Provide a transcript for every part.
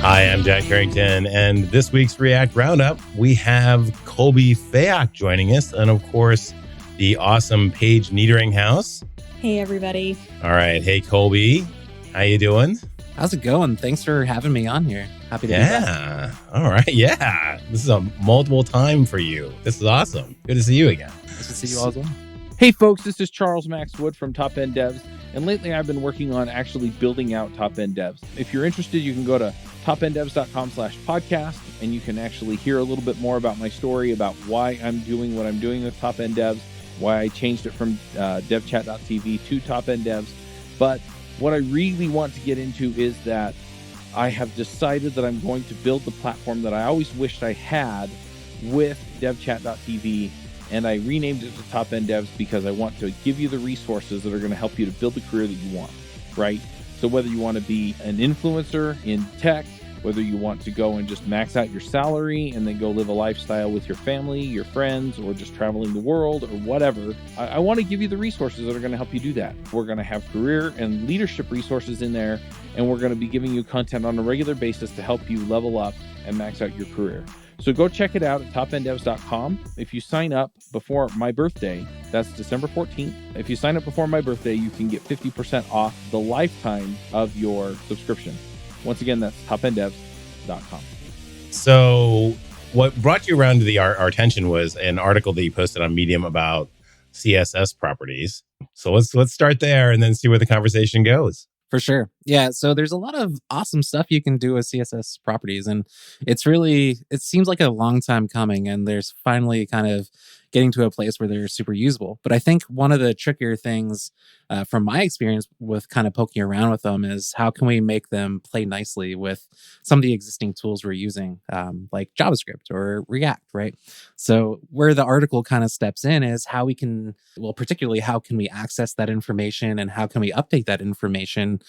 Hi, I'm Jack Carrington, and this week's React Roundup, we have Colby Fayock joining us, and of course, the awesome Paige Niederinghouse. Hey, everybody. All right. Hey, Colby. How you doing? How's it going? Thanks for having me on here. Happy to be back. Yeah. All right. Yeah. This is a multiple time for you. This is awesome. Good to see you again. Nice to see you all as well. Hey folks, this is Charles Max Wood from Top End Devs, and lately I've been working on actually building out Top End Devs. If you're interested, you can go to topenddevs.com/podcast, and you can actually hear a little bit more about my story, about why I'm doing what I'm doing with Top End Devs, why I changed it from devchat.tv to Top End Devs. But what I really want to get into is that I have decided that I'm going to build the platform that I always wished I had with devchat.tv. And I renamed it to Top End Devs because I want to give you the resources that are going to help you to build the career that you want, right? So whether you want to be an influencer in tech, whether you want to go and just max out your salary and then go live a lifestyle with your family, your friends, or just traveling the world or whatever, I want to give you the resources that are going to help you do that. We're going to have career and leadership resources in there, and we're going to be giving you content on a regular basis to help you level up and max out your career. So go check it out at topenddevs.com. If you sign up before my birthday, that's December 14th. If you sign up before my birthday, you can get 50% off the lifetime of your subscription. Once again, that's topenddevs.com. So what brought you around to our attention was an article that you posted on Medium about CSS properties. So let's start there and then see where the conversation goes. For sure. Yeah. So there's a lot of awesome stuff you can do with CSS properties. And it seems like a long time coming. And there's finally kind of getting to a place where they're super usable. But I think one of the trickier things from my experience with kind of poking around with them is how can we make them play nicely with some of the existing tools we're using, like JavaScript or React, right? So where the article kind of steps in is how we can, well, particularly how can we access that information and how can we update that information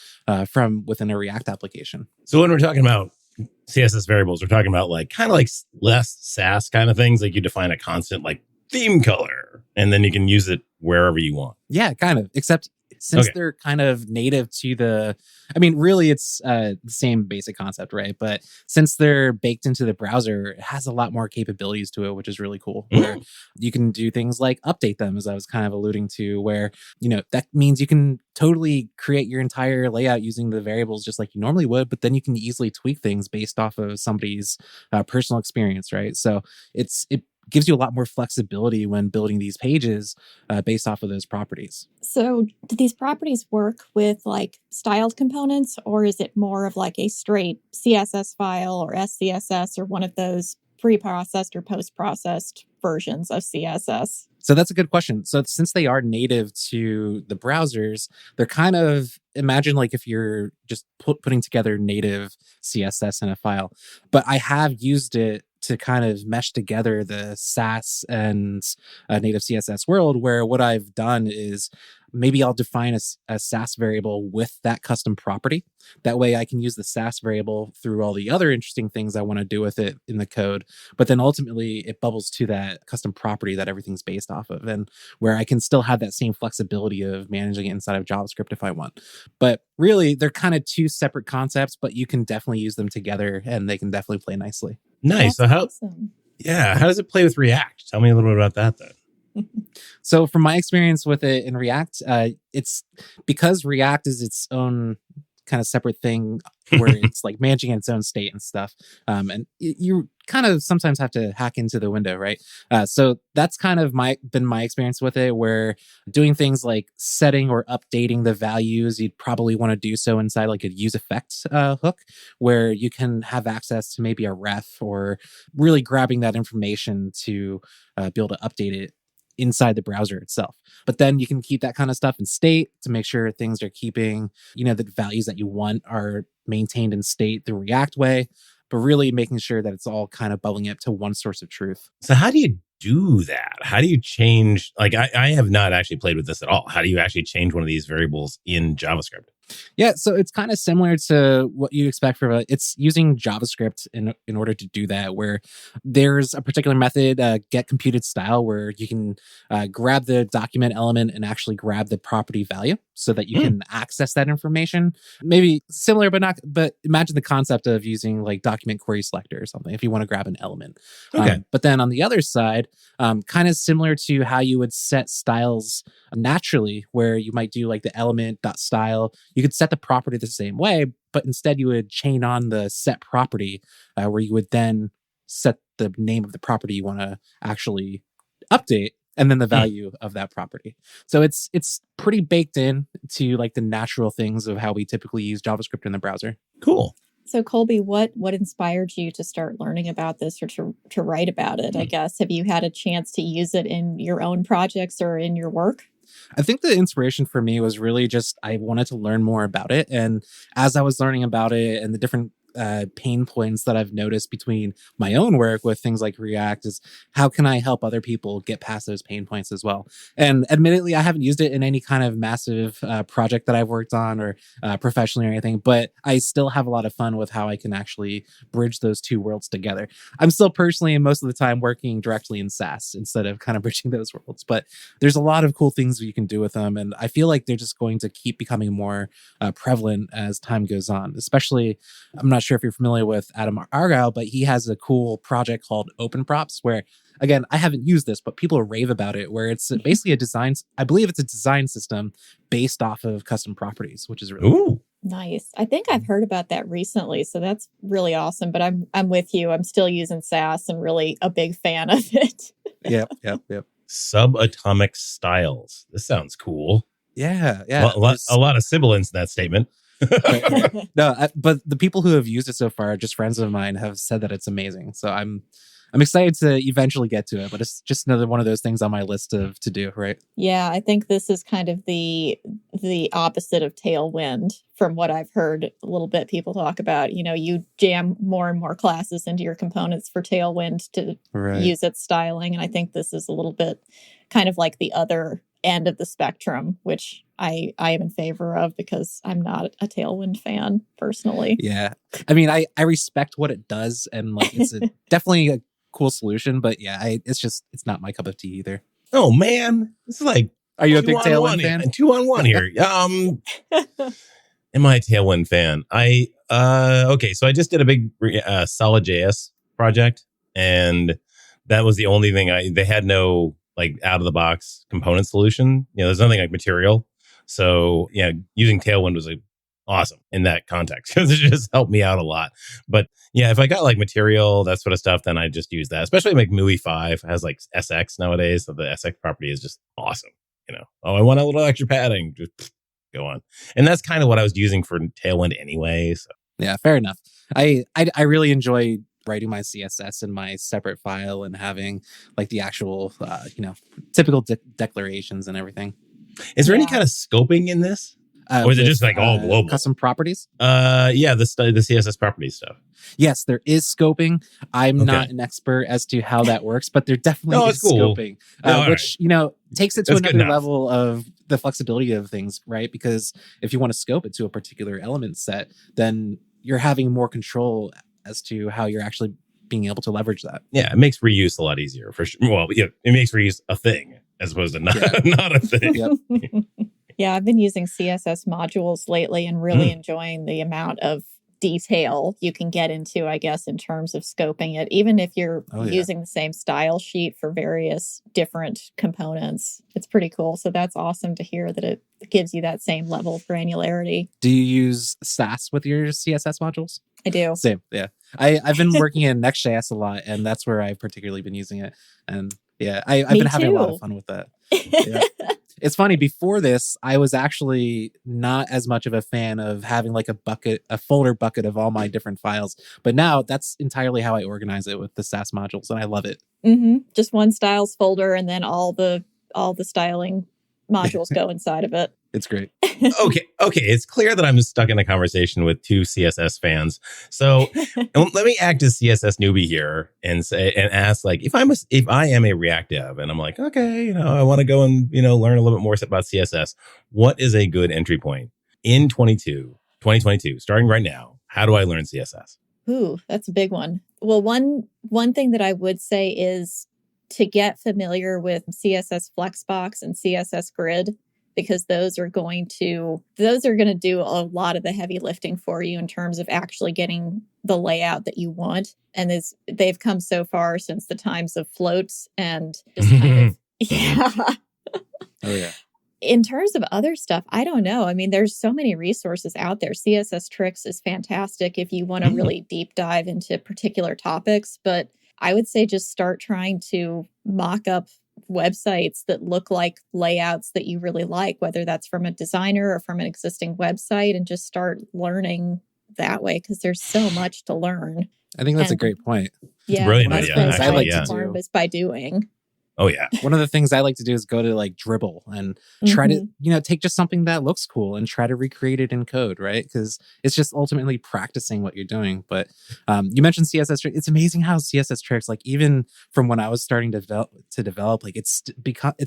from within a React application. So when we're talking about CSS variables, we're talking about kind of like less SAS kind of things, like you define a constant like theme color, and then you can use it wherever you want. Yeah, kind of. Except since they're kind of native to really it's the same basic concept, right? But since they're baked into the browser, it has a lot more capabilities to it, which is really cool. Where you can do things like update them, as I was kind of alluding to, where, that means you can totally create your entire layout using the variables just like you normally would, but then you can easily tweak things based off of somebody's personal experience, right? So it gives you a lot more flexibility when building these pages based off of those properties. So do these properties work with styled components, or is it more of like a straight CSS file or SCSS or one of those pre-processed or post-processed versions of CSS? So that's a good question. So since they are native to the browsers, they're kind of, imagine like if you're just putting together native CSS in a file. But I have used it to kind of mesh together the SAS and native CSS world, where what I've done is maybe I'll define a SAS variable with that custom property. That way I can use the SAS variable through all the other interesting things I want to do with it in the code. But then ultimately it bubbles to that custom property that everything's based off of, and where I can still have that same flexibility of managing it inside of JavaScript if I want. But really, they're kind of two separate concepts, but you can definitely use them together and they can definitely play nicely. Nice. That's So awesome. how does it play with React? Tell me a little bit about that then. So from my experience with it in React, it's because React is its own kind of separate thing where it's like managing its own state and stuff. And you kind of sometimes have to hack into the window, right? So that's kind of been my experience with it, where doing things like setting or updating the values, you'd probably want to do so inside like a use effect hook, where you can have access to maybe a ref or really grabbing that information to be able to update it inside the browser itself. But then you can keep that kind of stuff in state to make sure things are keeping, the values that you want are maintained in state the React way, but really making sure that it's all kind of bubbling up to one source of truth. So how do you do that? How do you change? I have not actually played with this at all. How do you actually change one of these variables in JavaScript? Yeah, so it's kind of similar to what you expect from it's using JavaScript in order to do that, where there's a particular method, get computed style, where you can grab the document element and actually grab the property value so that you can access that information. Maybe similar, but imagine the concept of using like document query selector or something if you want to grab an element. Okay. But then on the other side, kind of similar to how you would set styles naturally, where you might do like the element.style. You could set the property the same way, but instead you would chain on the set property, where you would then set the name of the property you want to actually update, and then the value of that property. So it's pretty baked in to like the natural things of how we typically use JavaScript in the browser. Cool. So Colby, what inspired you to start learning about this or to write about it? I guess, have you had a chance to use it in your own projects or in your work? I think the inspiration for me was really just I wanted to learn more about it. And as I was learning about it and the different pain points that I've noticed between my own work with things like React is how can I help other people get past those pain points as well? And admittedly, I haven't used it in any kind of massive project that I've worked on or professionally or anything, but I still have a lot of fun with how I can actually bridge those two worlds together. I'm still personally and most of the time working directly in SAS instead of kind of bridging those worlds, but there's a lot of cool things you can do with them. And I feel like they're just going to keep becoming more prevalent as time goes on, especially, I'm not sure if you're familiar with Adam Argyle, but he has a cool project called Open Props where, again, I haven't used this, but people rave about it, where it's basically a design, I believe it's a design system based off of custom properties, which is really cool. Nice. I think I've heard about that recently, so that's really awesome. But I'm with you. I'm still using SAS and really a big fan of it. Yep. Subatomic styles. This sounds cool. Yeah. A lot of sibilance in that statement. No, but the people who have used it so far, just friends of mine, have said that it's amazing. So I'm excited to eventually get to it, but it's just another one of those things on my list to do, right? Yeah, I think this is kind of the opposite of Tailwind from what I've heard a little bit people talk about. You know, you jam more and more classes into your components for Tailwind to use its styling. And I think this is a little bit kind of like the other end of the spectrum, which I am in favor of because I'm not a Tailwind fan personally. Yeah. I mean, I respect what it does, and like it's definitely a cool solution, but yeah, it's not my cup of tea either. Oh man, this is like, are you a big Tailwind fan? 2-on-1 here. Am I a Tailwind fan? Okay, so I just did a big Solid.js project, and that was the only thing they had no like out of the box component solution. You know, there's nothing like material. So yeah, using Tailwind was awesome in that context because it just helped me out a lot. But yeah, if I got like material, that sort of stuff, then I just use that. Especially like MUI 5 has like SX nowadays. So the SX property is just awesome. You know, I want a little extra padding. Just go on. And that's kind of what I was using for Tailwind anyway. So yeah, fair enough. I really enjoy writing my CSS in my separate file and having like the actual, typical declarations and everything. Is there any kind of scoping in this? Or is it just like all global? Custom properties? Yeah, the CSS Properties stuff. Yes, there is scoping. I'm not an expert as to how that works, but there definitely is scoping, which, takes it to another level of the flexibility of things, right? Because if you want to scope it to a particular element set, then you're having more control as to how you're actually being able to leverage that. Yeah, it makes reuse a lot easier for sure. Well, yeah, it makes reuse a thing as opposed to not a thing. Yep. Yeah, I've been using CSS modules lately and really enjoying the amount of detail you can get into, I guess, in terms of scoping it, even if you're using the same style sheet for various different components. It's pretty cool. So that's awesome to hear that it gives you that same level of granularity. Do you use SAS with your CSS modules? I do. Same, yeah. I've been working in Next.js a lot, and that's where I've particularly been using it. And yeah, I've been having a lot of fun with that. Yeah. It's funny, before this, I was actually not as much of a fan of having like a folder bucket of all my different files. But now that's entirely how I organize it with the SAS modules, and I love it. Mm-hmm. Just one styles folder, and then all the styling modules go inside of it. It's great. Okay. It's clear that I'm stuck in a conversation with two CSS fans. So let me act as CSS newbie here and ask, like, if I am a React dev and I'm like, okay, I want to go and learn a little bit more about CSS. What is a good entry point? in 2022, starting right now, how do I learn CSS? Ooh, that's a big one. Well, one thing that I would say is to get familiar with CSS Flexbox and CSS Grid, because those are going to do a lot of the heavy lifting for you in terms of actually getting the layout that you want. And they've come so far since the times of floats and just kind of yeah. Oh yeah. In terms of other stuff, I don't know. I mean, there's so many resources out there. CSS Tricks is fantastic if you want to really deep dive into particular topics. But I would say just start trying to mock up websites that look like layouts that you really like, whether that's from a designer or from an existing website, and just start learning that way, because there's so much to learn. I think that's a great point. Yeah, brilliant one of the idea. things I like to learn is by doing. Oh, yeah. One of the things I like to do is go to like Dribble and try to, take just something that looks cool and try to recreate it in code, right? Because it's just ultimately practicing what you're doing. But you mentioned CSS Tricks. It's amazing how CSS Tricks, like even from when I was starting to develop, like it's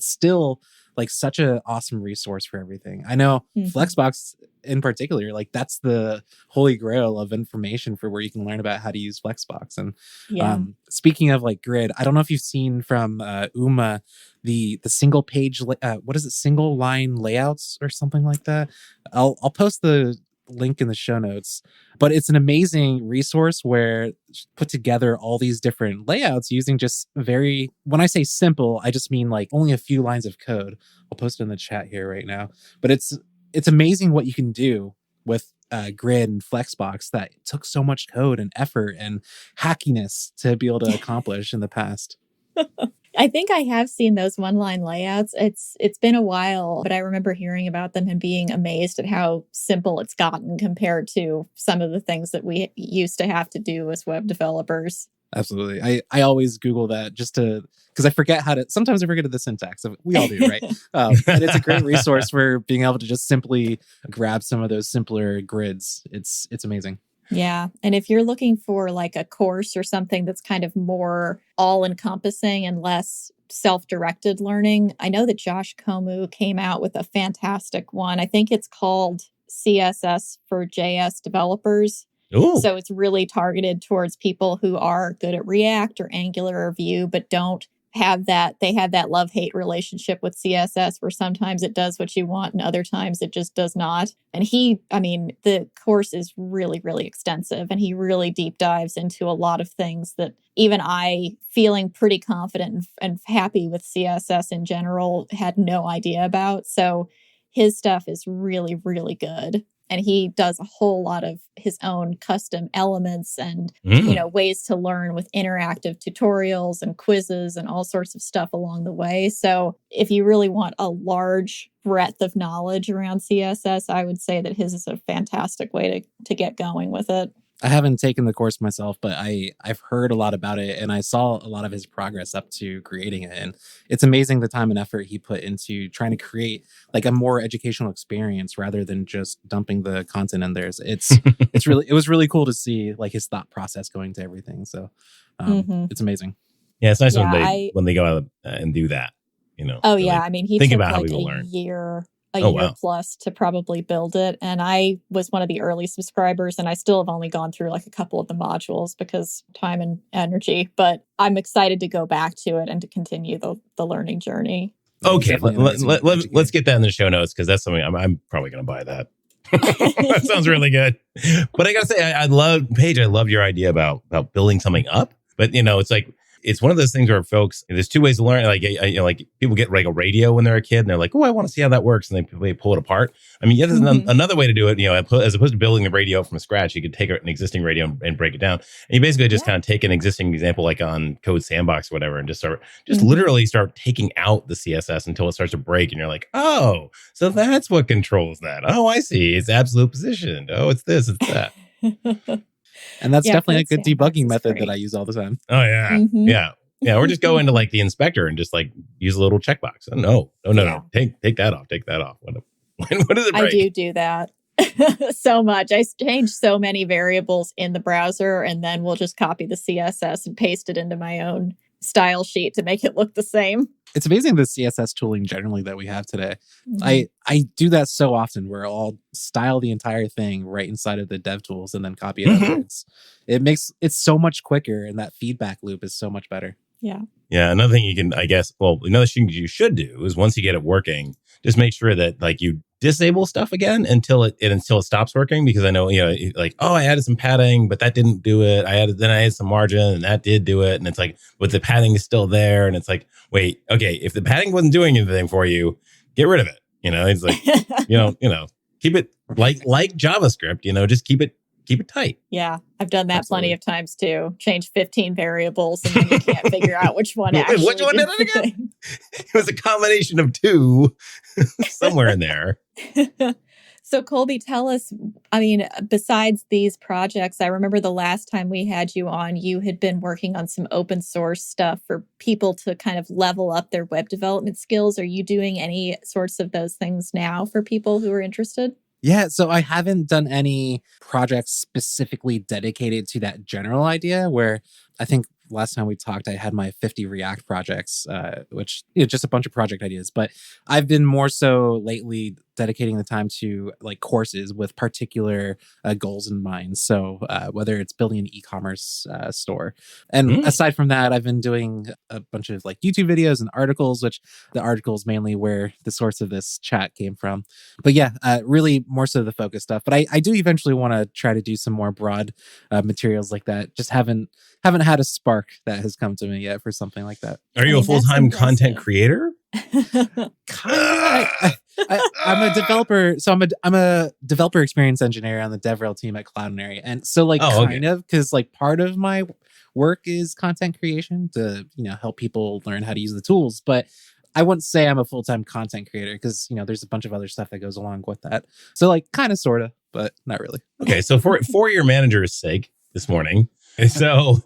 still like such an awesome resource for everything. I know Flexbox in particular, like that's the holy grail of information for where you can learn about how to use Flexbox. And speaking of like Grid, I don't know if you've seen from Uma the single page, what is it, single line layouts or something like that. I'll post the link in the show notes, but it's an amazing resource where put together all these different layouts using just when I say simple, I just mean like only a few lines of code. I'll post it in the chat here right now, but it's amazing what you can do with Grid and Flexbox that took so much code and effort and hackiness to be able to accomplish in the past. I think I have seen those one-line layouts. It's been a while, but I remember hearing about them and being amazed at how simple it's gotten compared to some of the things that we used to have to do as web developers. Absolutely. I always Google that just because I forget sometimes I forget the syntax. We all do, right? And it's a great resource for being able to just simply grab some of those simpler grids. It's amazing. Yeah. And if you're looking for like a course or something that's kind of more all-encompassing and less self-directed learning, I know that Josh Komu came out with a fantastic one. I think it's called CSS for JS developers. Ooh. So it's really targeted towards people who are good at React or Angular or Vue, but don't have that. They have that love-hate relationship with CSS where sometimes it does what you want and other times it just does not. And the course is really, really extensive, and he really deep dives into a lot of things that even I, feeling pretty confident and happy with CSS in general, had no idea about. So his stuff is really, really good. And he does a whole lot of his own custom elements and, ways to learn with interactive tutorials and quizzes and all sorts of stuff along the way. So if you really want a large breadth of knowledge around CSS, I would say that his is a fantastic way to get going with it. I haven't taken the course myself, but I've heard a lot about it, and I saw a lot of his progress up to creating it. And it's amazing the time and effort he put into trying to create like a more educational experience rather than just dumping the content in there. It was really cool to see like his thought process going to everything. So it's amazing. Yeah, it's nice when they go out and do that. Oh yeah, I mean, he think took about how like people a learn. year Wow. plus to probably build it. And I was one of the early subscribers, and I still have only gone through like a couple of the modules because time and energy, but I'm excited to go back to it and to continue the learning journey. Okay, let's get that in the show notes, because that's something I'm probably going to buy that. That sounds really good. But I got to say, I love, Paige, I love your idea about building something up. But, it's like, it's one of those things where folks, there's two ways to learn. Like, like people get like a radio when they're a kid and they're like, oh, I want to see how that works. And they pull it apart. I mean, there's another way to do it. As opposed to building the radio from scratch, you could take an existing radio and break it down. And you basically just kind of take an existing example, like on Code Sandbox or whatever, and just literally start taking out the CSS until it starts to break. And you're like, oh, so that's what controls that. Oh, I see. It's absolute positioned. Oh, it's this, it's that. And that's definitely a good debugging method that I use all the time. Oh, yeah. Yeah. Or just go into like the inspector and just like use a little checkbox. No. Take that off. Take that off. What does it break? I do that so much. I change so many variables in the browser, and then we'll just copy the CSS and paste it into my own style sheet to make it look the same. It's amazing the CSS tooling generally that we have today. Mhm. I do that so often where I'll style the entire thing right inside of the dev tools and then copy it over. It's so much quicker, and that feedback loop is so much better. Yeah. Yeah, another thing you can, I guess, well, another thing you should do is once you get it working, just make sure that like you disable stuff again until it stops working. Because I know, like, oh, I added some padding, but that didn't do it. I added some margin and that did do it. And it's like, but the padding is still there. And it's like, wait, okay, if the padding wasn't doing anything for you, get rid of it. It's like, keep it like JavaScript, just keep it tight. Yeah, I've done that Absolutely. plenty of times too. Change 15 variables and then you can't figure out which one actually Which one did it again? thing. It was a combination of two somewhere in there. So Colby, tell us, besides these projects, I remember the last time we had you on, you had been working on some open source stuff for people to kind of level up their web development skills. Are you doing any sorts of those things now for people who are interested? Yeah, so I haven't done any projects specifically dedicated to that general idea, where I think last time we talked, I had my 50 React projects, which just a bunch of project ideas. But I've been more so lately dedicating the time to like courses with particular goals in mind. So whether it's building an e-commerce store. And aside from that, I've been doing a bunch of like YouTube videos and articles, which the articles mainly where the source of this chat came from. But yeah, really more so the focus stuff. But I do eventually want to try to do some more broad materials like that. Just haven't had a spark that has come to me yet for something like that. Are you a full-time content creator? I'm a developer, so I'm a developer experience engineer on the DevRel team at Cloudinary, and so kind of because like part of my work is content creation to help people learn how to use the tools, but I wouldn't say I'm a full-time content creator because there's a bunch of other stuff that goes along with that. So like kind of sorta, but not really. Okay, so for your manager's sake this morning. So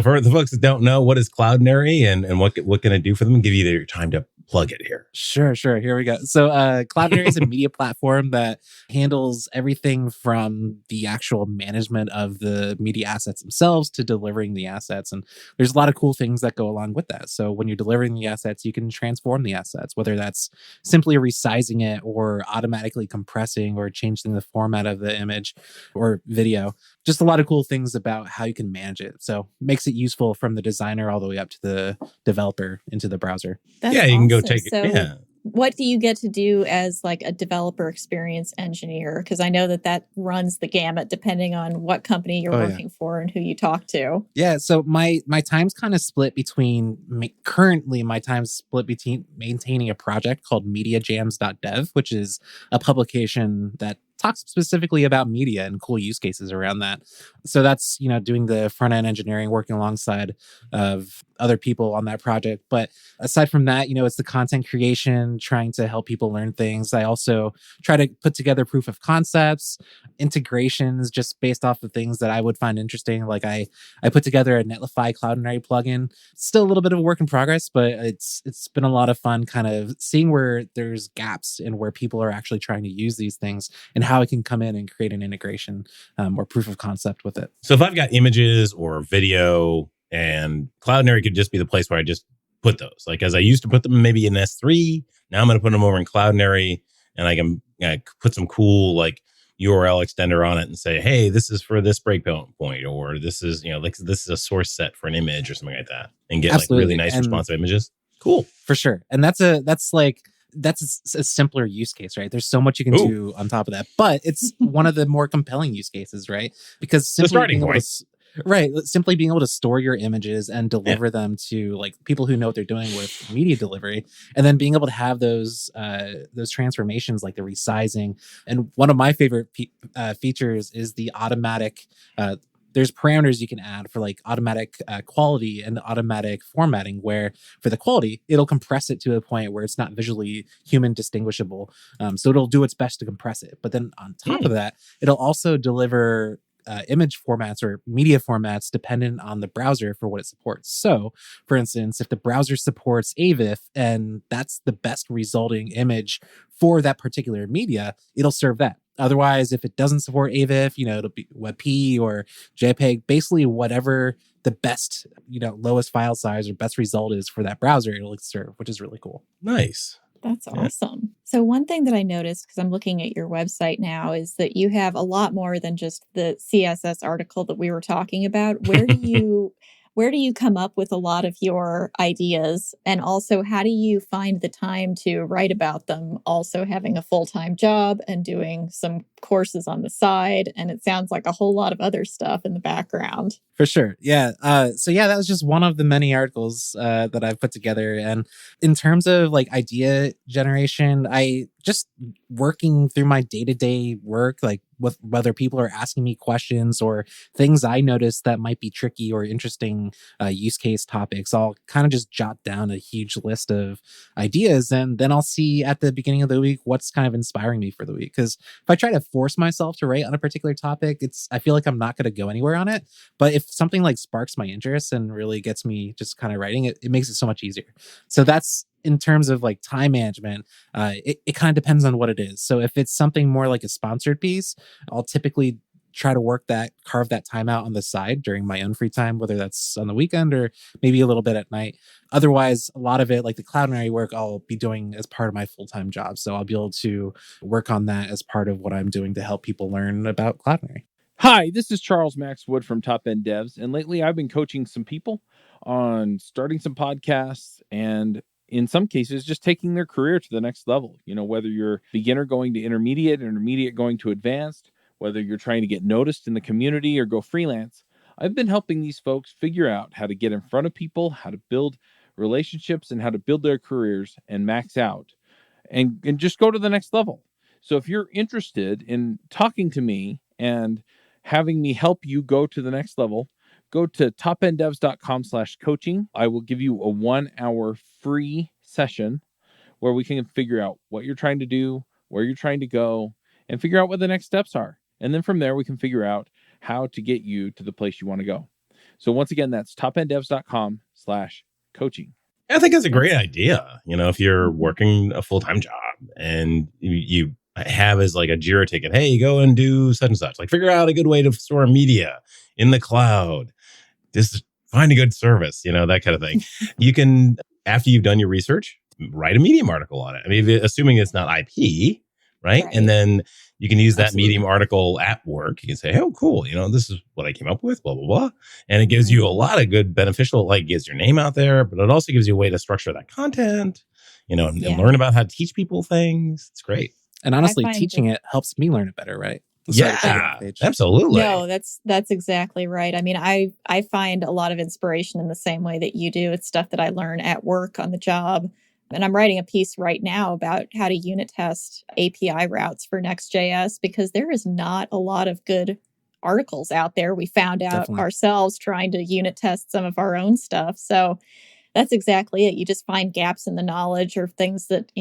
for the folks that don't know, what is Cloudinary and what can it do for them? Give you your time to plug it here. Sure. Here we go. So Cloudinary is a media platform that handles everything from the actual management of the media assets themselves to delivering the assets. And there's a lot of cool things that go along with that. So when you're delivering the assets, you can transform the assets, whether that's simply resizing it or automatically compressing or changing the format of the image or video. Just a lot of cool things about how you can manage it. So makes it useful from the designer all the way up to the developer into the browser. That's you can go awesome. take it. So yeah. What do you get to do as like a developer experience engineer? Because I know that runs the gamut depending on what company you're working for and who you talk to. Yeah, so my time's kind of split between currently my time's split between maintaining a project called MediaJams.dev, which is a publication that talks specifically about media and cool use cases around that. So that's, doing the front end engineering, working alongside of other people on that project. But aside from that, it's the content creation, trying to help people learn things. I also try to put together proof of concepts, integrations, just based off of things that I would find interesting. Like I put together a Netlify Cloudinary plugin. Still a little bit of a work in progress, but it's been a lot of fun kind of seeing where there's gaps in where people are actually trying to use these things and how it can come in and create an integration or proof of concept with it. So if I've got images or video, and Cloudinary could just be the place where I just put those. Like as I used to put them maybe in S3, now I'm going to put them over in Cloudinary, and I can put some cool like URL extender on it and say, hey, this is for this breakpoint point, or this is this is a source set for an image or something like that, and get like really nice responsive images. Cool, for sure. And that's a simpler use case, right? There's so much you can do on top of that, but it's one of the more compelling use cases, right? Because simply the starting point. Simply being able to store your images and deliver them to like people who know what they're doing with media delivery, and then being able to have those transformations like the resizing. And one of my favorite features is the automatic. There's parameters you can add for like automatic quality and automatic formatting, where for the quality, it'll compress it to a point where it's not visually human distinguishable. So it'll do its best to compress it. But then on top of that, it'll also deliver image formats or media formats dependent on the browser for what it supports. So, for instance, if the browser supports AVIF and that's the best resulting image for that particular media, it'll serve that. Otherwise, if it doesn't support AVIF, it'll be WebP or JPEG, basically whatever the best, lowest file size or best result is for that browser, it'll serve, which is really cool. Nice. That's awesome. So one thing that I noticed, because I'm looking at your website now, is that you have a lot more than just the CSS article that we were talking about. Where do you come up with a lot of your ideas? And also, how do you find the time to write about them, also having a full-time job and doing some courses on the side? And it sounds like a whole lot of other stuff in the background. For sure. Yeah. That was just one of the many articles that I've put together. And in terms of like idea generation, I just working through my day-to-day work, like with whether people are asking me questions or things I notice that might be tricky or interesting use case topics, I'll kind of just jot down a huge list of ideas. And then I'll see at the beginning of the week what's kind of inspiring me for the week. Because if I try to force myself to write on a particular topic, I feel like I'm not going to go anywhere on it. But if something like sparks my interest and really gets me just kind of writing it, it makes it so much easier. So that's in terms of like time management. It kind of depends on what it is. So if it's something more like a sponsored piece, I'll typically try to carve that time out on the side during my own free time, whether that's on the weekend or maybe a little bit at night. Otherwise, a lot of it, like the Cloudinary work, I'll be doing as part of my full-time job. So I'll be able to work on that as part of what I'm doing to help people learn about Cloudinary. Hi, this is Charles Max Wood from Top End Devs, and lately I've been coaching some people on starting some podcasts and in some cases just taking their career to the next level. Whether you're beginner going to intermediate going to advanced, whether you're trying to get noticed in the community or go freelance, I've been helping these folks figure out how to get in front of people, how to build relationships, and how to build their careers and max out and just go to the next level. So if you're interested in talking to me and having me help you go to the next level, go to topenddevs.com/coaching. I will give you a 1-hour free session where we can figure out what you're trying to do, where you're trying to go, and figure out what the next steps are. And then from there, we can figure out how to get you to the place you want to go. So once again, that's topenddevs.com/coaching. I think that's a great idea. If you're working a full-time job and you have as like a Jira ticket, hey, go and do such and such, like figure out a good way to store media in the cloud, just find a good service, that kind of thing. You can, after you've done your research, write a Medium article on it. I mean, assuming it's not IP, right? And then you can use that Medium article at work. You can say, oh, cool, this is what I came up with, blah, blah, blah. And it gives you a lot of good beneficial, like gets your name out there, but it also gives you a way to structure that content, and learn about how to teach people things. It's great. And honestly, teaching it helps me learn it better, right? Yeah, absolutely. No, that's exactly right. I mean, I find a lot of inspiration in the same way that you do. It's stuff that I learn at work on the job. And I'm writing a piece right now about how to unit test API routes for Next.js because there is not a lot of good articles out there. We found out ourselves trying to unit test some of our own stuff. So that's exactly it. You just find gaps in the knowledge or things that,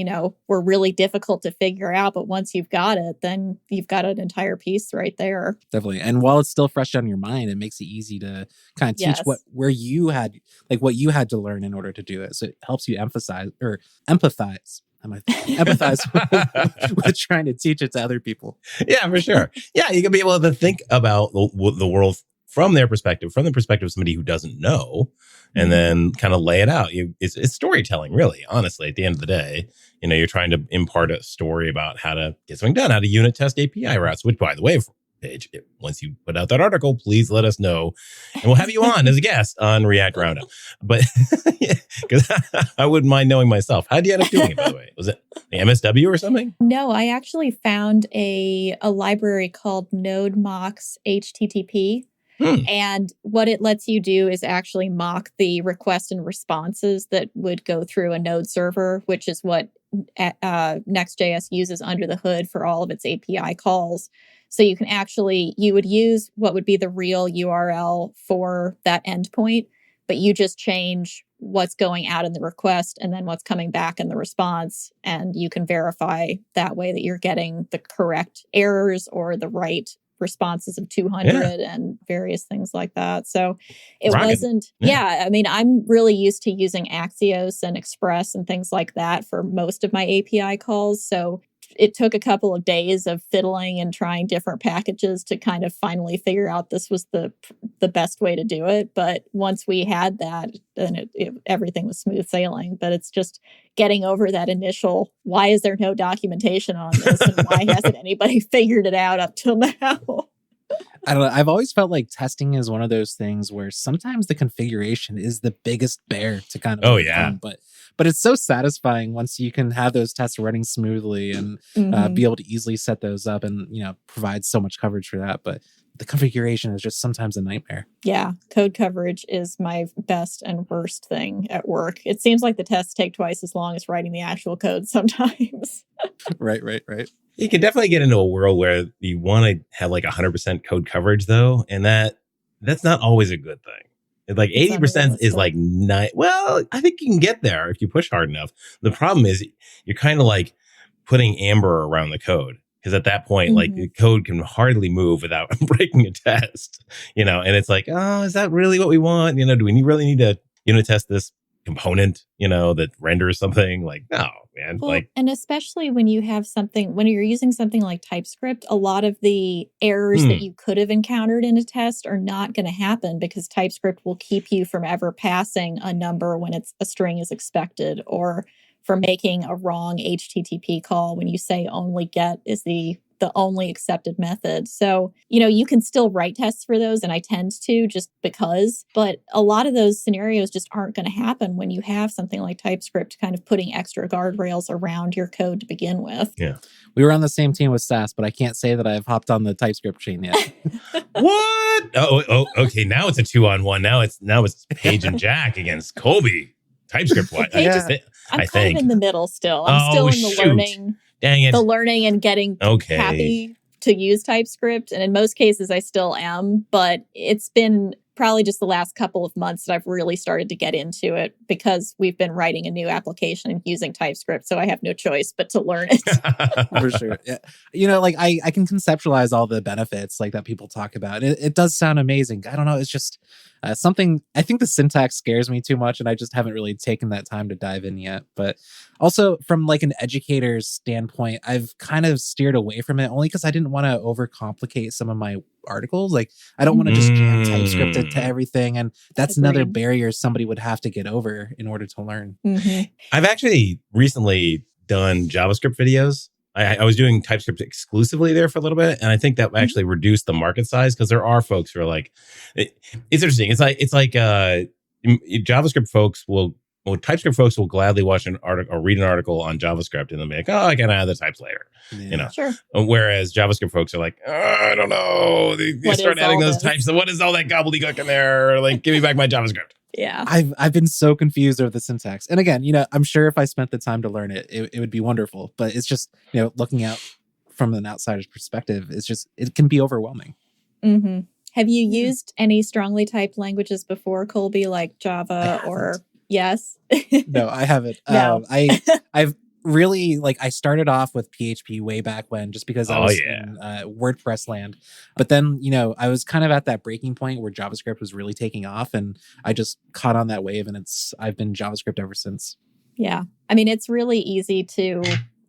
were really difficult to figure out. But once you've got it, then you've got an entire piece right there. Definitely. And while it's still fresh on your mind, it makes it easy to kind of teach what you had to learn in order to do it. So it helps you empathize with trying to teach it to other people. Yeah, for sure. Yeah, you can be able to think about the world from their perspective, from the perspective of somebody who doesn't know, and then kind of lay it out. It's storytelling, really, honestly, at the end of the day. You're trying to impart a story about how to get something done, how to unit test API routes, which, by the way, Paige, once you put out that article, please let us know. And we'll have you on as a guest on React Roundup. But because I wouldn't mind knowing myself. How'd you end up doing it, by the way? Was it the MSW or something? No, I actually found a library called NodeMox HTTP. And what it lets you do is actually mock the requests and responses that would go through a node server, which is what Next.js uses under the hood for all of its API calls. So you would use what would be the real URL for that endpoint, but you just change what's going out in the request and then what's coming back in the response. And you can verify that way that you're getting the correct errors or the right responses of 200 and various things like that. So it wasn't, I mean, I'm really used to using Axios and Express and things like that for most of my API calls. So it took a couple of days of fiddling and trying different packages to kind of finally figure out this was the best way to do it. But once we had that, then everything was smooth sailing. But it's just getting over that initial, why is there no documentation on this? And why hasn't anybody figured it out up till now? I don't know. I've always felt like testing is one of those things where sometimes the configuration is the biggest bear to kind of overcome, but it's so satisfying once you can have those tests running smoothly and be able to easily set those up and, provide so much coverage for that. But the configuration is just sometimes a nightmare. Yeah. Code coverage is my best and worst thing at work. It seems like the tests take twice as long as writing the actual code sometimes. Right. You can definitely get into a world where you want to have like 100% code coverage, though, and that's not always a good thing. Like 80% is like well, I think you can get there if you push hard enough. The problem is you're kind of like putting amber around the code, because at that point, like the code can hardly move without breaking a test, and it's like, oh, is that really what we want? Do we really need to unit test this component, that renders something? Like, no, man. Well, and especially when you have when you're using something like TypeScript, a lot of the errors that you could have encountered in a test are not going to happen, because TypeScript will keep you from ever passing a number when a string is expected, or for making a wrong HTTP call when you say only get is the only accepted method. So, you can still write tests for those, and I tend to just because, but a lot of those scenarios just aren't going to happen when you have something like TypeScript kind of putting extra guardrails around your code to begin with. Yeah. We were on the same team with SAS, but I can't say that I've hopped on the TypeScript chain yet. What? Oh, okay. Now it's a 2-on-1. Now it's Paige and Jack against Colby. TypeScript what? I'm kind of in the middle still. I'm still in the learning. Dang it. The learning and getting happy to use TypeScript. And in most cases, I still am. But it's been probably just the last couple of months that I've really started to get into it, because we've been writing a new application and using TypeScript. So I have no choice but to learn it. For sure. Yeah. I can conceptualize all the benefits like that people talk about. It does sound amazing. I don't know. It's just something, I think the syntax scares me too much, and I just haven't really taken that time to dive in yet. But also from like an educator's standpoint, I've kind of steered away from it only because I didn't want to overcomplicate some of my articles. Like, I don't want to just jam TypeScript to everything. And that's another barrier somebody would have to get over in order to learn. I've actually recently done JavaScript videos. I was doing TypeScript exclusively there for a little bit, and I think that actually reduced the market size, because there are folks who are like, it's interesting. It's like JavaScript folks TypeScript folks will gladly watch an article or read an article on JavaScript, and they'll be like, oh, I can add the types later. Sure. Whereas JavaScript folks are like, I don't know. They start adding those types. What is all that gobbledygook in there? Like, give me back my JavaScript. Yeah. I've been so confused over the syntax. And again, I'm sure if I spent the time to learn it, it would be wonderful. But it's just, looking out from an outsider's perspective, it can be overwhelming. Have you used any strongly typed languages before, Colby, like Java or... Yes. No, I haven't. No. I've really, I started off with PHP way back when, just because I was in WordPress land. But then, I was kind of at that breaking point where JavaScript was really taking off, and I just caught on that wave, and I've been JavaScript ever since. Yeah. I mean, it's really easy to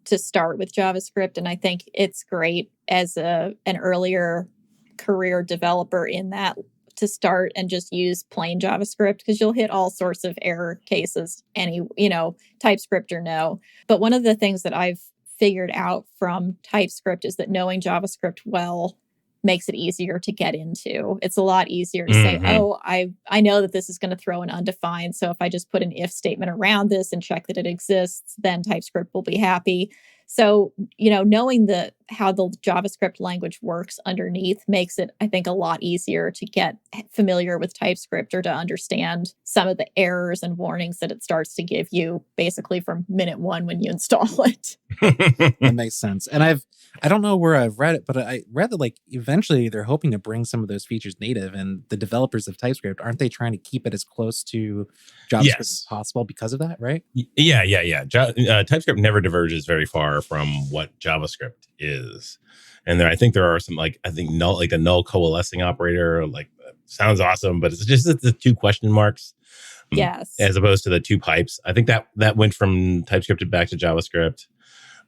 start with JavaScript, and I think it's great as an earlier career developer in that, to start and just use plain JavaScript, because you'll hit all sorts of error cases, TypeScript or no. But one of the things that I've figured out from TypeScript is that knowing JavaScript well makes it easier to get into. It's a lot easier to say, oh, I know that this is going to throw an undefined. So if I just put an if statement around this and check that it exists, then TypeScript will be happy. So, knowing how the JavaScript language works underneath makes it, I think, a lot easier to get familiar with TypeScript, or to understand some of the errors and warnings that it starts to give you basically from minute one when you install it. That makes sense. And I don't know where I've read it, but I read that eventually they're hoping to bring some of those features native, and the developers of TypeScript, aren't they trying to keep it as close to JavaScript as possible because of that, right? Yeah. TypeScript never diverges very far from what JavaScript is. And I think there are some null, the null coalescing operator, sounds awesome, but it's just the two question marks. Yes. As opposed to the two pipes. I think that went from TypeScript back to JavaScript.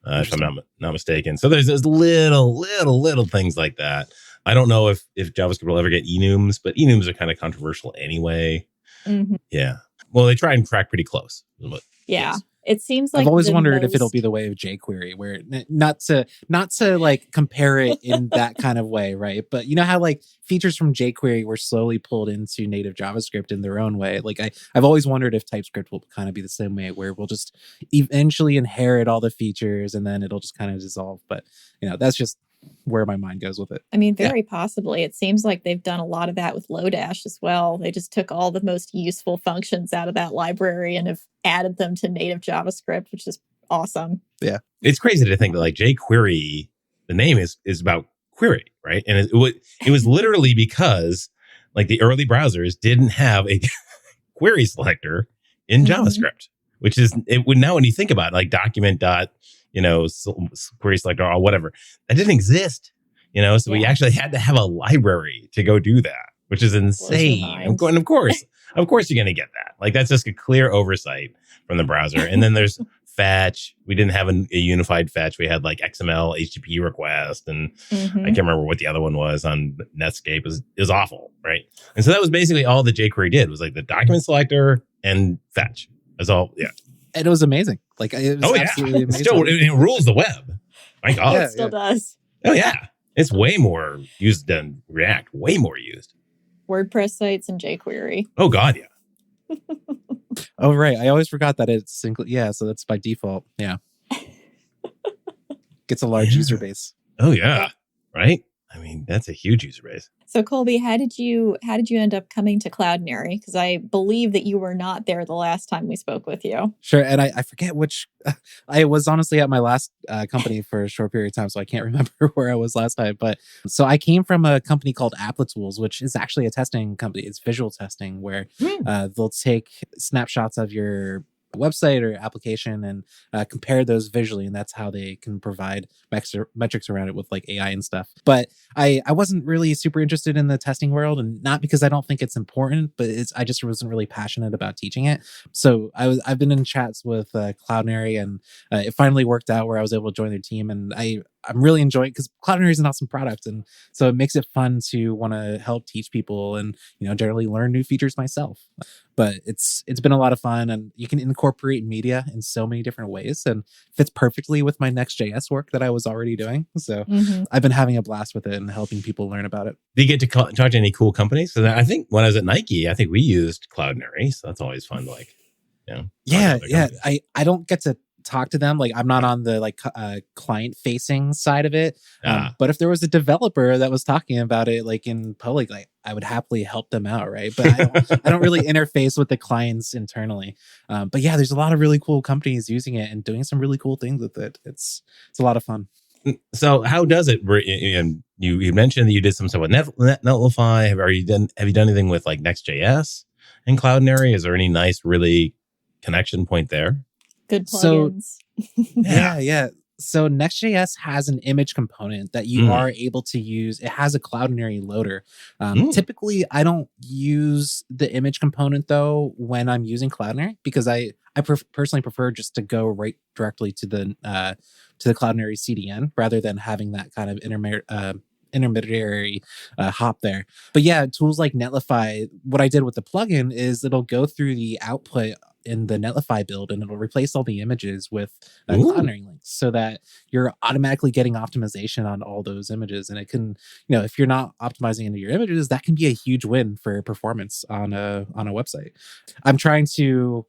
if I'm not mistaken. So there's little things like that. I don't know if JavaScript will ever get enums, but enums are kind of controversial anyway. Mm-hmm. Yeah. Well, they try and crack pretty close. Yeah. It seems like I've always wondered if it'll be the way of jQuery, where not to like compare it in that kind of way, right? But you know how like features from jQuery were slowly pulled into native JavaScript in their own way. Like I've always wondered if TypeScript will kind of be the same way, where we'll just eventually inherit all the features and then it'll just kind of dissolve. But you know, that's just where my mind goes with it. I mean, very possibly. It seems like they've done a lot of that with Lodash as well. They just took all the most useful functions out of that library and have added them to native JavaScript, which is awesome. Yeah. It's crazy to think that like jQuery, the name is about query, right? And it was literally because like the early browsers didn't have a query selector in JavaScript, which is, it would now when you think about it, like document dot, query selector or whatever, that didn't exist, so we actually had to have a library to go do that, which is insane. Of course you're going to get that. Like that's just a clear oversight from the browser. And then there's fetch. We didn't have a unified fetch. We had like XML HTTP request, and I can't remember what the other one was on Netscape. It was awful, right? And so that was basically all that jQuery did, was like the document selector and fetch. That's all. Yeah. And it was amazing. Like it was absolutely amazing. Still, it rules the web. My God. It still does. Oh yeah. It's way more used than React. Way more used. WordPress sites and jQuery. Oh God, yeah. Oh right. I always forgot that it's single. Yeah, so that's by default. Yeah. Gets a large user base. Oh yeah. Right? I mean, that's a huge user base. So Colby, how did you end up coming to Cloudinary? Because I believe that you were not there the last time we spoke with you. Sure, and I forget which. I was honestly at my last company for a short period of time, so I can't remember where I was last time. But so I came from a company called Applitools, which is actually a testing company. It's visual testing, where they'll take snapshots of your website or application and compare those visually, and that's how they can provide metrics around it with like AI and stuff. But I wasn't really super interested in the testing world, and not because I don't think it's important, but I just wasn't really passionate about teaching it. So I've been in chats with Cloudinary, and it finally worked out where I was able to join their team, and I'm really enjoying it because Cloudinary is an awesome product, and so it makes it fun to want to help teach people and generally learn new features myself. But it's been a lot of fun, and you can incorporate media in so many different ways, and fits perfectly with my Next.js work that I was already doing. So I've been having a blast with it and helping people learn about it. Do you get to talk to any cool companies? So I think when I was at Nike, I think we used Cloudinary, so that's always fun to Yeah. I don't get to talk to them. Like I'm not on the client facing side of it. But if there was a developer that was talking about it like in public, like I would happily help them out, right? But I don't really interface with the clients internally. But yeah, there's a lot of really cool companies using it and doing some really cool things with it. It's a lot of fun. So how does it? And you mentioned that you did some stuff with Netlify. Have you done anything with like Next.js and Cloudinary? Is there any nice really connection point there? Good plugins. Yeah. So Next.js has an image component that you are able to use. It has a Cloudinary loader. Typically, I don't use the image component though when I'm using Cloudinary, because I personally prefer just to go right directly to the Cloudinary CDN rather than having that kind of intermediary hop there. But yeah, tools like Netlify, what I did with the plugin is it'll go through the output in the Netlify build and it'll replace all the images with Cloudinary links, so that you're automatically getting optimization on all those images. And it can, if you're not optimizing into your images, that can be a huge win for performance on a website. I'm trying to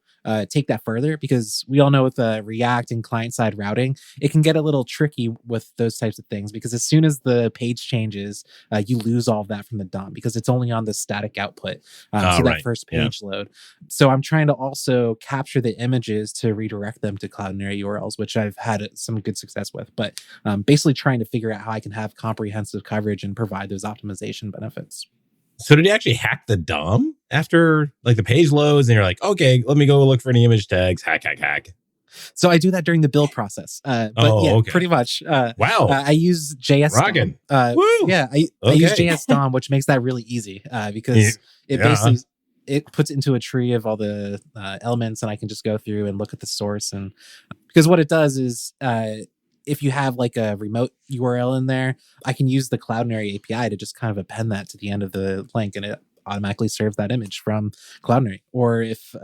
take that further, because we all know with React and client-side routing, it can get a little tricky with those types of things, because as soon as the page changes, you lose all of that from the DOM, because it's only on the static output that first page load. So I'm trying to also capture the images to redirect them to Cloudinary URLs, which I've had some good success with, but basically trying to figure out how I can have comprehensive coverage and provide those optimization benefits. So did you actually hack the DOM after like the page loads and you're like, okay, let me go look for any image tags, hack. So I do that during the build process. Pretty much. Wow. I use JS Rockin'. DOM. I use JS DOM, which makes that really easy because it basically it puts into a tree of all the elements, and I can just go through and look at the source. And because what it does is if you have like a remote URL in there, I can use the Cloudinary API to just kind of append that to the end of the link, and it automatically serves that image from Cloudinary. Or if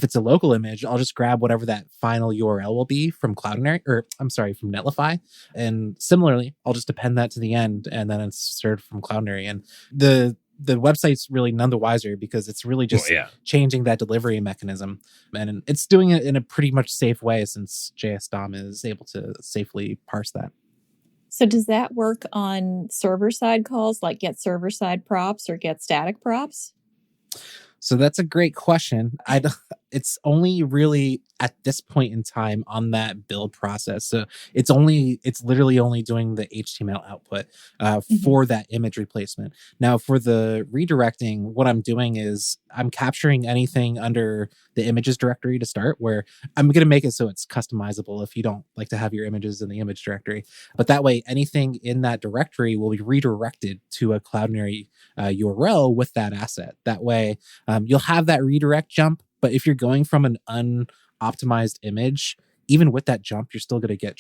it's a local image, I'll just grab whatever that final URL will be from Cloudinary, or I'm sorry, from Netlify. And similarly, I'll just append that to the end, and then it's served from Cloudinary. And the website's really none the wiser, because it's really just changing that delivery mechanism. And it's doing it in a pretty much safe way, since JS DOM is able to safely parse that. So does that work on server-side calls, like get server-side props or get static props? So that's a great question. It's only really at this point in time on that build process. So it's literally only doing the HTML output for that image replacement. Now, for the redirecting, what I'm doing is I'm capturing anything under the images directory to start, where I'm going to make it so it's customizable if you don't like to have your images in the image directory. But that way, anything in that directory will be redirected to a Cloudinary URL with that asset. That way, you'll have that redirect jump. But if you're going from an unoptimized image, even with that jump, you're still going to get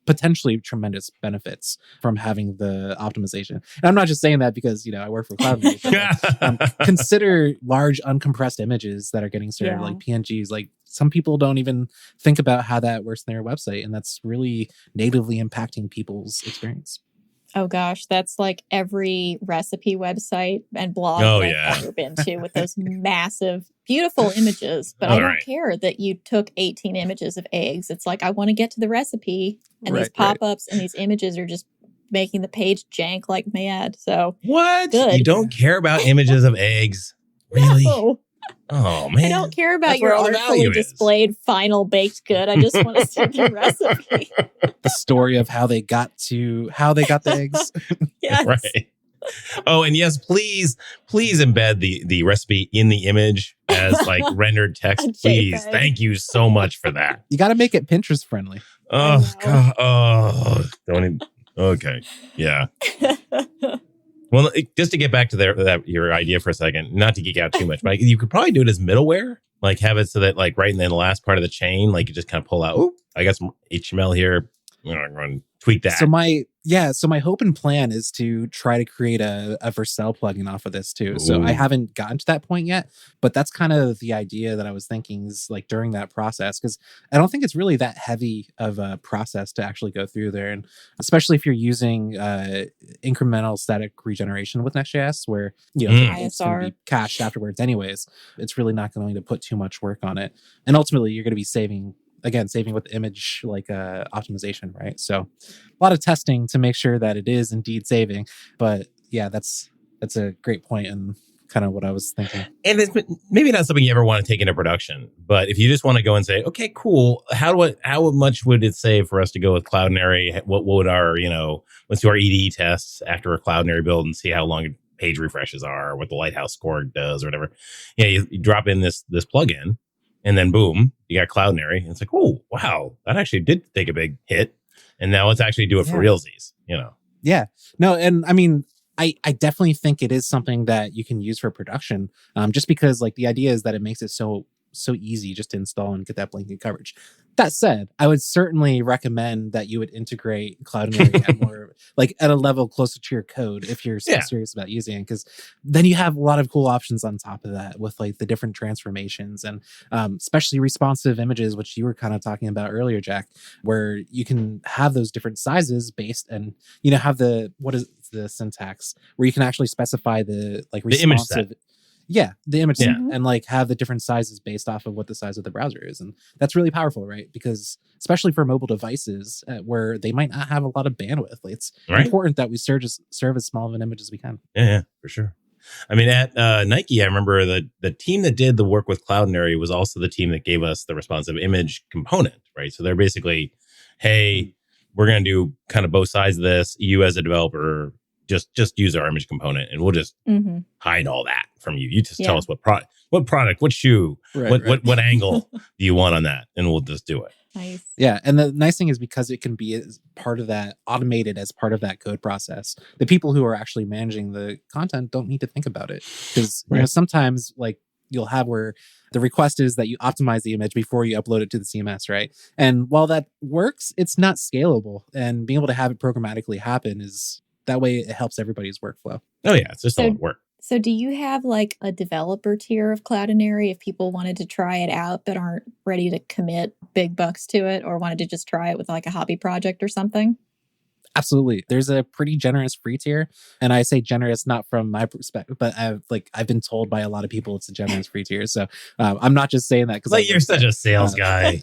potentially tremendous benefits from having the optimization. And I'm not just saying that because, I work for Cloudinary. Consider large uncompressed images that are getting served, like PNGs. Like, some people don't even think about how that works in their website, and that's really natively impacting people's experience. Oh gosh, that's like every recipe website and blog I've ever been to, with those massive, beautiful images. But I don't care that you took 18 images of eggs. It's like, I want to get to the recipe, and these pop-ups and these images are just making the page jank like mad. So what? Good. You don't care about images of eggs? Really? No. Oh man, I don't care about your artfully displayed final baked good. I just want to see the recipe. The story of how they got the eggs. Yes. Right. Oh, and yes, please embed the recipe in the image as like rendered text. Please. Thank you so much for that. You got to make it Pinterest friendly. Oh God. Oh, don't even. Okay. Yeah. Well, just to get back to your idea for a second, not to geek out too much, but you could probably do it as middleware, like have it so that like right in the last part of the chain, like you just kind of pull out, oh, I got some HTML here. I'm going to tweak that. So my hope and plan is to try to create a Vercel plugin off of this too. Ooh. So I haven't gotten to that point yet, but that's kind of the idea that I was thinking is like during that process, because I don't think it's really that heavy of a process to actually go through there. And especially if you're using incremental static regeneration with Next.js, where, it's going to be cached afterwards anyways, it's really not going to put too much work on it. And ultimately you're going to be saving with image like optimization, right? So a lot of testing to make sure that it is indeed saving. But yeah, that's a great point and kind of what I was thinking. And it's maybe not something you ever want to take into production, but if you just want to go and say, okay, cool, how much would it save for us to go with Cloudinary? What would our, let's do our EDE tests after a Cloudinary build and see how long page refreshes are, or what the Lighthouse score does or whatever. Yeah, you drop in this plugin. And then boom, you got Cloudinary. And it's like, oh, wow, that actually did take a big hit. And now let's actually do it for realsies, Yeah. No, and I mean, I definitely think it is something that you can use for production, just because like the idea is that it makes it so easy just to install and get that blanket coverage. That said, I would certainly recommend that you would integrate Cloudinary at more like at a level closer to your code if you're serious about using it, because then you have a lot of cool options on top of that with like the different transformations and especially responsive images, which you were kind of talking about earlier, Jack, where you can have those different sizes based and have what is the syntax where you can actually specify the like responsive. The image set. Yeah, the image and like have the different sizes based off of what the size of the browser is. And that's really powerful, right? Because especially for mobile devices where they might not have a lot of bandwidth, it's important that we serve as small of an image as we can. Yeah, for sure. I mean, at Nike, I remember the team that did the work with Cloudinary was also the team that gave us the responsive image component, right? So they're basically, hey, we're going to do kind of both sides of this. You as a developer, just use our image component and we'll just hide all that from you. You just tell us what product, what shoe, what angle do you want on that, and we'll just do it. Nice. Yeah, and the nice thing is because it can be as part of that, automated as part of that code process, the people who are actually managing the content don't need to think about it, because sometimes like you'll have where the request is that you optimize the image before you upload it to the CMS, right? And while that works, it's not scalable. And being able to have it programmatically happen is that way it helps everybody's workflow. Oh yeah, it's just a lot of work. So do you have like a developer tier of Cloudinary if people wanted to try it out but aren't ready to commit big bucks to it, or wanted to just try it with like a hobby project or something? Absolutely. There's a pretty generous free tier. And I say generous not from my perspective, but I've been told by a lot of people it's a generous free tier. So I'm not just saying that because like you're such a sales guy.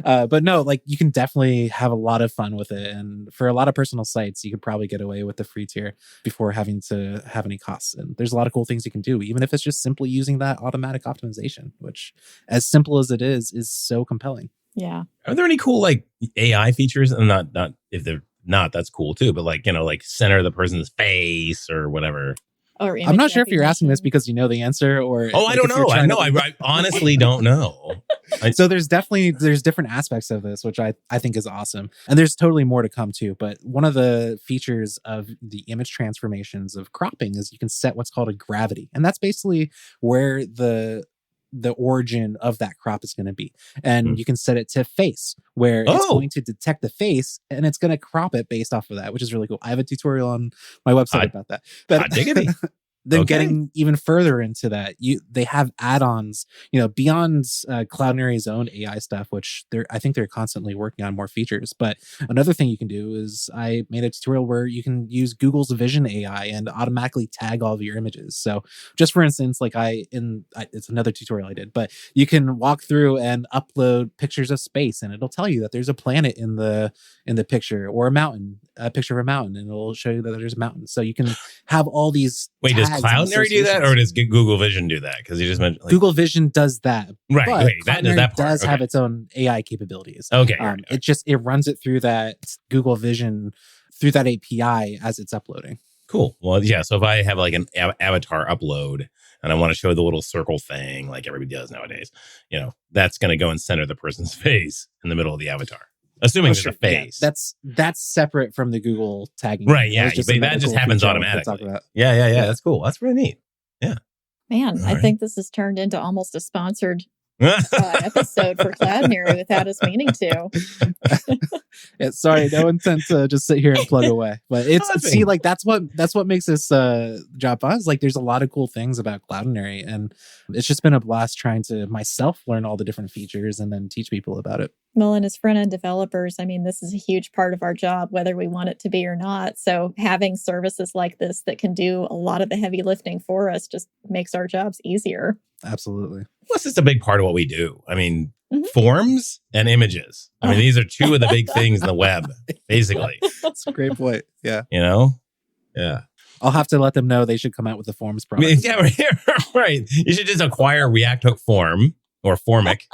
But no, like you can definitely have a lot of fun with it. And for a lot of personal sites, you could probably get away with the free tier before having to have any costs. And there's a lot of cool things you can do, even if it's just simply using that automatic optimization, which as simple as it is so compelling. Yeah. Are there any cool like AI features? And not if they're not, that's cool too. But like, like center the person's face or whatever. Or I'm not sure if you're asking this because you know the answer or. Oh, I don't know. I honestly don't know. So there's different aspects of this, which I think is awesome. And there's totally more to come too. But one of the features of the image transformations of cropping is you can set what's called a gravity. And that's basically where the origin of that crop is going to be. And you can set it to face, where it's going to detect the face and it's going to crop it based off of that, which is really cool. I have a tutorial on my website about that. But then getting even further into that, they have add-ons, beyond Cloudinary's own AI stuff, which I think they're constantly working on more features. But another thing you can do is I made a tutorial where you can use Google's Vision AI and automatically tag all of your images. So just for instance, like it's another tutorial I did, but you can walk through and upload pictures of space, and it'll tell you that there's a planet in the picture, or a picture of a mountain, and it'll show you that there's a mountain. So you can have all these. Wait, does Cloudinary do that, or does Google Vision do that? Because you just mentioned Google Vision does that, right? But that does that part. Does have its own AI capabilities. Okay, it runs it through that Google Vision through that API as it's uploading. Cool. Well, yeah. So if I have like an avatar upload and I want to show the little circle thing like everybody does nowadays, that's going to go and center the person's face in the middle of the avatar. Assuming there's a face. Yeah, that's separate from the Google tagging. Right, yeah. But that just happens automatically. Yeah. That's cool. That's really neat. Yeah. Man, I think this has turned into almost a sponsored episode for Cloudinary without us meaning to. Yeah, sorry, no intent to just sit here and plug away. But that's what makes this job fun. Is like there's a lot of cool things about Cloudinary, and it's just been a blast trying to myself learn all the different features and then teach people about it. Well, and as front-end developers, this is a huge part of our job, whether we want it to be or not. So having services like this that can do a lot of the heavy lifting for us just makes our jobs easier. Absolutely. Plus, it's a big part of what we do. Forms and images. These are two of the big things in the web, basically. That's a great point. Yeah. Yeah. I'll have to let them know they should come out with the forms product. Yeah, right. You should just acquire React Hook Form or Formic.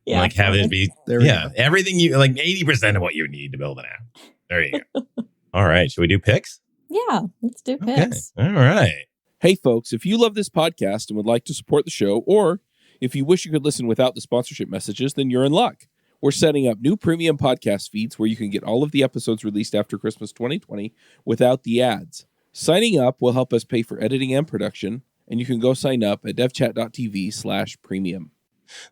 Yeah, like have it be everything you like 80% of what you need to build an app. There you go. All right. Should we do picks? Yeah, let's do picks. Okay. All right. Hey folks, if you love this podcast and would like to support the show, or if you wish you could listen without the sponsorship messages, then you're in luck. We're setting up new premium podcast feeds where you can get all of the episodes released after Christmas 2020 without the ads. Signing up will help us pay for editing and production, and you can go sign up at devchat.tv/premium.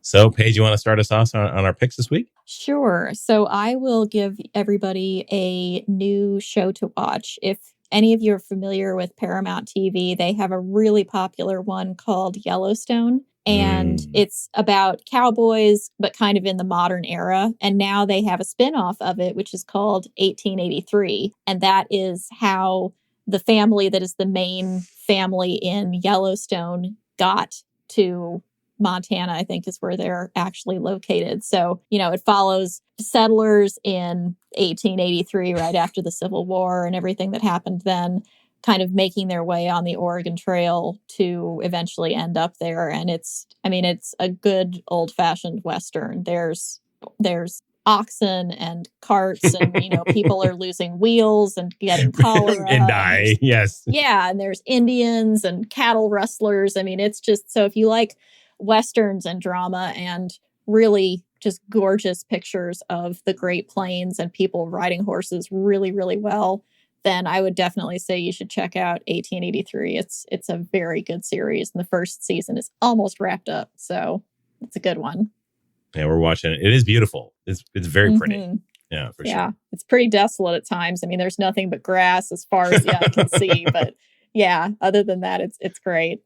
So, Paige, you want to start us off on our picks this week? Sure. So I will give everybody a new show to watch. If any of you are familiar with Paramount TV, they have a really popular one called Yellowstone. And it's about cowboys, but kind of in the modern era. And now they have a spinoff of it, which is called 1883. And that is how the family that is the main family in Yellowstone got to Montana, I think is where they're actually located. So, it follows settlers in 1883, right after the Civil War and everything that happened then, kind of making their way on the Oregon Trail to eventually end up there. And it's a good old-fashioned Western. There's oxen and carts and, people are losing wheels and getting cholera. And die, yes. Yeah, and there's Indians and cattle rustlers. It's just, so if you like Westerns and drama and really just gorgeous pictures of the Great Plains and people riding horses really, really well, then I would definitely say you should check out 1883. It's a very good series, and the first season is almost wrapped up, so it's a good one. Yeah, we're watching it. It is beautiful. It's very pretty. Mhm. Yeah, for Yeah, sure. it's pretty desolate at times. I mean, there's nothing but grass as far as the eye can see, but yeah, other than that, it's great.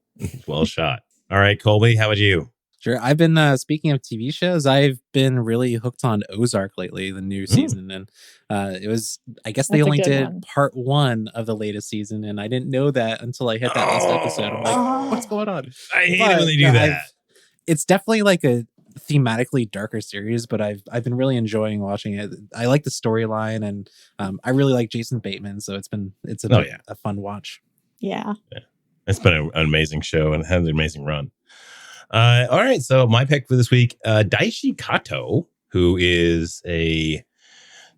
Well shot. All right, Colby, how about you? Sure. I've been speaking of TV shows. I've been really hooked on Ozark lately, the new season, and it was. I guess they That's a only good did one. part 1 of the latest season, and I didn't know that until I hit that last episode. I'm like, what's going on? I hate it when they do that. It's definitely like a thematically darker series, but I've been really enjoying watching it. I like the storyline, and I really like Jason Bateman, so it's a fun watch. Yeah. It's been an amazing show and had an amazing run. All right, so my pick for this week, Daichi Kato, who is a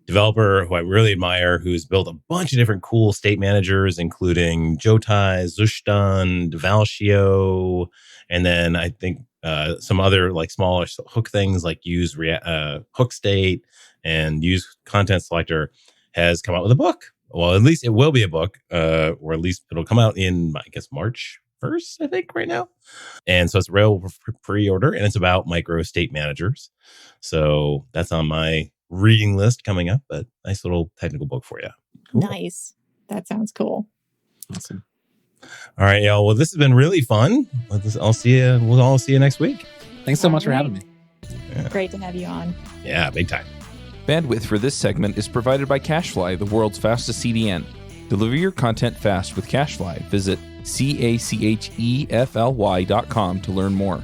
developer who I really admire, who's built a bunch of different cool state managers, including Jotai, Zushtan, Devalcio, and then I think some other like smaller hook things like use hook state and use content selector, has come out with a book. Well, at least it will be a book, or at least it'll come out in, I guess, March 1st, I think, right now. And so it's available for pre-order, and it's about micro state managers. So that's on my reading list coming up, but nice little technical book for you. Cool. Nice. That sounds cool. Awesome. All right, y'all. Well, this has been really fun. We'll all see you next week. Thanks so much for having me. Yeah. Great to have you on. Yeah, big time. Bandwidth for this segment is provided by CacheFly, the world's fastest CDN. Deliver your content fast with CacheFly. Visit CacheFly.com to learn more.